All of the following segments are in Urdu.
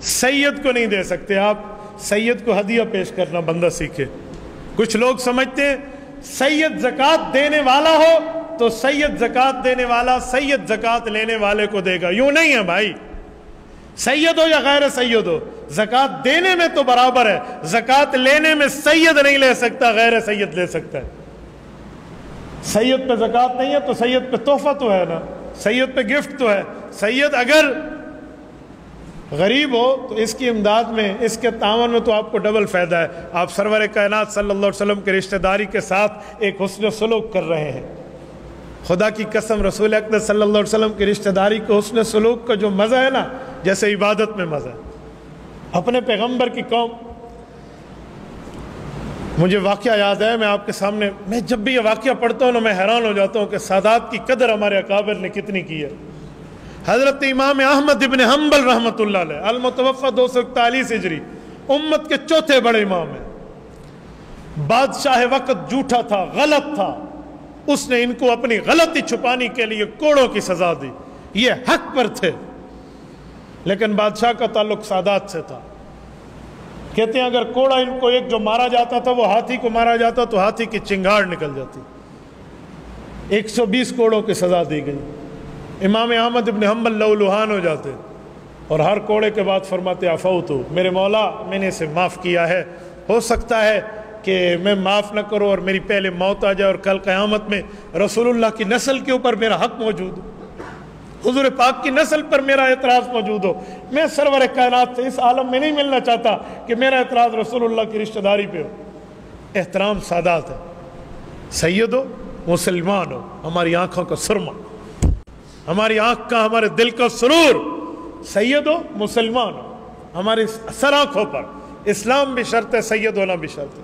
سید کو نہیں دے سکتے آپ، سید کو ہدیہ پیش کرنا بندہ سیکھے۔ کچھ لوگ سمجھتے ہیں سید زکوٰۃ دینے والا ہو تو سید زکوٰۃ دینے والا سید زکوٰۃ لینے والے کو دے گا، یوں نہیں ہے بھائی۔ سید ہو یا غیر سید ہو، زکوٰۃ دینے میں تو برابر ہے، زکوٰۃ لینے میں سید نہیں لے سکتا، غیر سید لے سکتا ہے۔ سید پہ زکوٰۃ نہیں ہے تو سید پہ تحفہ تو ہے نا، سید پہ گفٹ تو ہے۔ سید اگر غریب ہو تو اس کی امداد میں، اس کے تعاون میں تو آپ کو ڈبل فائدہ ہے۔ آپ سرور کائنات صلی اللہ علیہ وسلم کے رشتہ داری کے ساتھ ایک حسن سلوک کر رہے ہیں۔ خدا کی قسم رسول اکرم صلی اللہ علیہ وسلم کی رشتہ داری کو حسن سلوک کا جو مزہ ہے نا، جیسے عبادت میں مزہ ہے۔ اپنے پیغمبر کی قوم، مجھے واقعہ یاد ہے، میں آپ کے سامنے، میں جب بھی یہ واقعہ پڑھتا ہوں نا میں حیران ہو جاتا ہوں کہ سادات کی قدر ہمارے اکابر نے کتنی کی ہے۔ حضرت امام احمد ابن حنبل رحمۃ اللہ علیہ، المتوفی 241 ہجری، امت کے چوتھے بڑے امام ہیں۔ بادشاہ وقت جھوٹا تھا، غلط تھا، اس نے ان کو اپنی غلطی چھپانے کے لیے کوڑوں کی سزا دی۔ یہ حق پر تھے، لیکن بادشاہ کا تعلق سادات سے تھا۔ کہتے ہیں اگر کوڑا ان کو ایک جو مارا جاتا تھا وہ ہاتھی کو مارا جاتا تو ہاتھی کی چنگاڑ نکل جاتی۔ 120 کوڑوں کی سزا دی گئی۔ امام احمد ابن حنبل لہولہان ہو جاتے اور ہر کوڑے کے بعد فرماتے عفوتو، میرے مولا میں نے اسے معاف کیا ہے، ہو سکتا ہے کہ میں معاف نہ کروں اور میری پہلے موت آ جائے اور کل قیامت میں رسول اللہ کی نسل کے اوپر میرا حق موجود ہو، حضور پاک کی نسل پر میرا اعتراض موجود ہو۔ میں سرور کائنات سے اس عالم میں نہیں ملنا چاہتا کہ میرا اعتراض رسول اللہ کی رشتہ داری پہ ہو۔ احترام سادات ہے۔ سید ہو، مسلمان ہو، ہماری آنکھوں کا سرما، ہماری آنکھ کا، ہمارے دل کا سرور۔ سید ہو، مسلمان ہو، ہماری سر آنکھوں پر۔ اسلام بھی شرط ہے، سید ہونا بھی شرط ہے،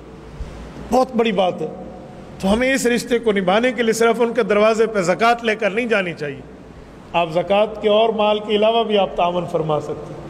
بہت بڑی بات ہے۔ تو ہمیں اس رشتے کو نبھانے کے لیے صرف ان کے دروازے پہ زکوٰۃ لے کر نہیں جانی چاہیے۔ آپ زکوٰۃ کے اور مال کے علاوہ بھی آپ تعاون فرما سکتے ہیں۔